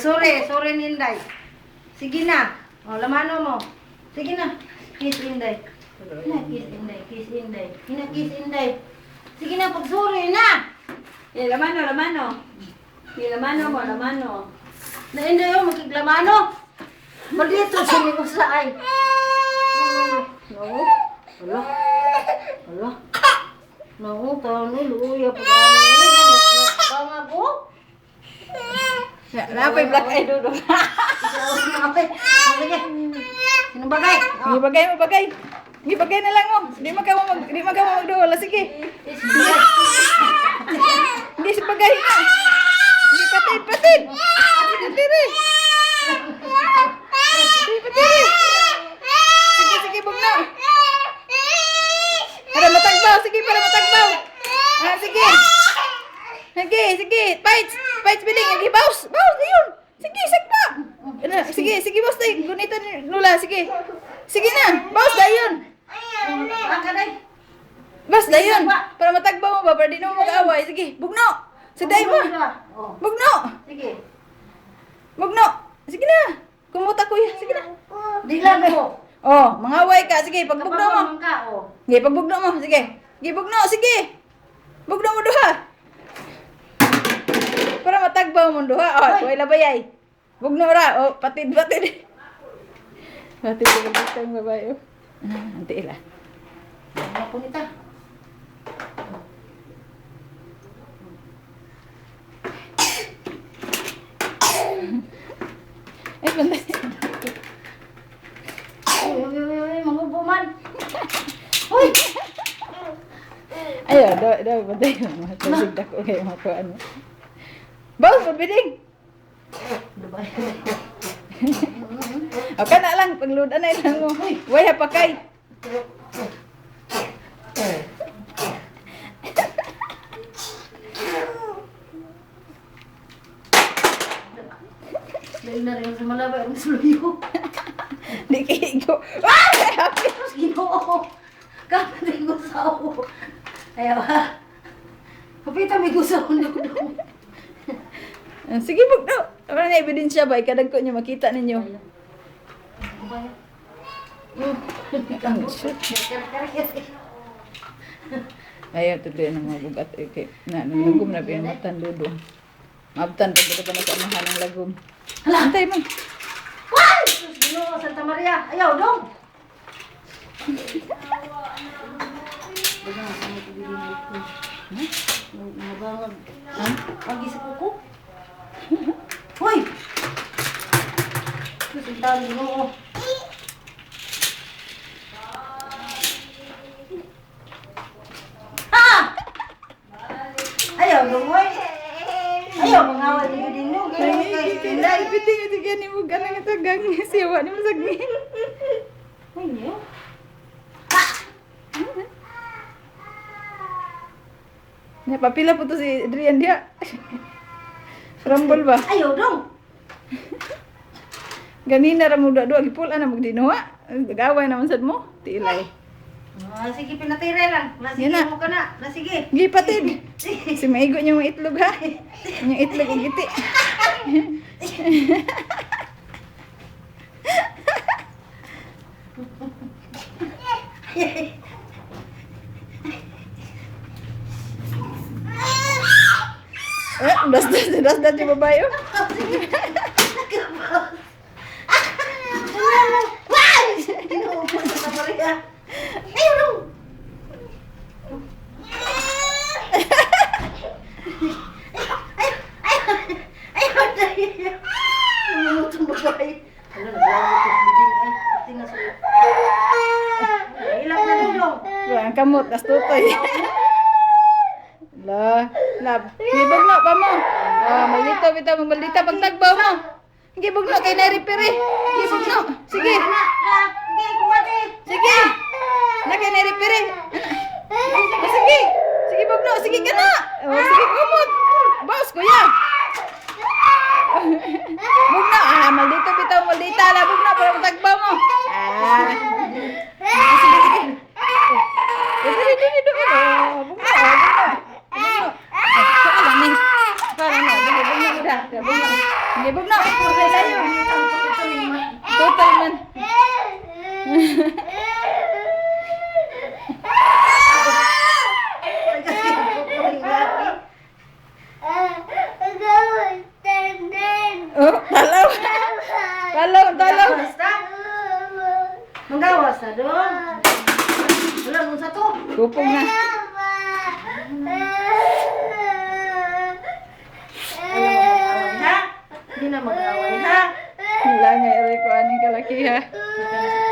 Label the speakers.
Speaker 1: Pagsuri, suri ni Inday. Sige na. O, lamano mo. Sige na. Kiss Inday. Kiss Inday, kiss Inday. Kiss Inday. Sige na, pagsuri na.
Speaker 2: Lamano. Lamano.
Speaker 1: Na Inday yung makiklamano. Maldito sini ko sa ay. No. Wala. Wala. No, taon ni luya pa bang ako?
Speaker 2: Napay black eye dudong.
Speaker 1: Sino bagay?
Speaker 2: Gibagay na lang mo. Di magkaw magduwala. Sige. Hindi si bagay na. Hindi patid. Patiri. Sige, bugno. Para matagbaw. Sige. Fights biling. Baus ayun. Sige, boss tayo. Gunitan ni Lula. Sige na. Baus dayon. Baus dayon. Para matagbaw mo ba? Para di na mo mag-away. Sige, bugno. Saday mo. Bugno. Sige na. Kumuta kuya. Sige na.
Speaker 1: Dilan mo.
Speaker 2: Oh, mangaway ka. Sige, pagbugno mo. Sige, pagbugno mo. Sige, bugno. Sige. Bugno mo duha. Para matagbaw mo duha. Oh, way labayay. Bugno ra. Oh, patid. Patid ko bigtang babae. Anti ila.
Speaker 1: Ako nita.
Speaker 2: Pandai.
Speaker 1: Mangubuman. Hoy!
Speaker 2: Ayo, pandai. Masig dako kay mga kuan mo. Baus, pabiding. O, kana lang, pagludan na ilang mo. Way, hapakay.
Speaker 1: Dahil na rin sa malabay ang suluyo.
Speaker 2: Di kigo. Ah! Happy!
Speaker 1: Tapos ginoo. Kapatid ko sa ako. Ayaw ha. Kapita may gusto ko na ko.
Speaker 2: Sige, bugno. Wala na ebidensya ba? Ikadag ko niyo, makita ninyo. Ayaw, tuloy ng mga bugat. Okay. Nalagom na pinamatan dudong. Mabtan, pagkita pa na sa amahan ng lagom. Antay mo.
Speaker 1: Why? Ginoo, Santa Maria. Ayaw, dong. Nabangag. Pagi sa kuko. Hoy! Sintahan ginoo. Ayaw, dong, hoy. Ayaw, mangawal niyo din mo.
Speaker 2: Piting ni mo ganang itagang siwa ni mo sagmin.
Speaker 1: Ay, niyo.
Speaker 2: Papila po to si Adrian dia. Rambol ba?
Speaker 1: Ayaw, dong.
Speaker 2: Ganina ra mo dua gipula na magdinuwa. Gagaway naman sad mo. Tilay.
Speaker 1: Sige, pinatire lang. Sige mo ka na. Sige.
Speaker 2: Gipatid. Si maigo niyo ang itlog ha. Yung itlog ang giti. Das yung babae.
Speaker 1: Ayaw, dong. Namutong babae. Ano, naglamot yung bibing ay. Tingnan sa iyo. Ilang na dong.
Speaker 2: Ang kamot, nas tutoy. Lab. Gibog na pa mo. Maldita pagtagbaw mo. Gibog na kay Neripiri. Gibog na. Sige.
Speaker 1: Sige, kumati.
Speaker 2: Sige. Na kay Neripiri. Sige. Sige, bugno. Sige ka na. Sige, kumot. Boss, kuya. Bugno. Maldita. Bugno, para matagbaw mo. Sige. Dili. Bugno. Bugno. Bugno. Bugno. Sige, bugno.
Speaker 1: Purday sa'yo. Ito yung
Speaker 2: Tutol man. Oh, talaw. Talaw, talaw.
Speaker 1: Basta. Manggawas na doon. Wala mo sa to.
Speaker 2: Kupong na.
Speaker 1: Ha? Hindi na mag-away ha?
Speaker 2: Wala nga, Eric, ko aning kalaki ha.
Speaker 1: Sige na sa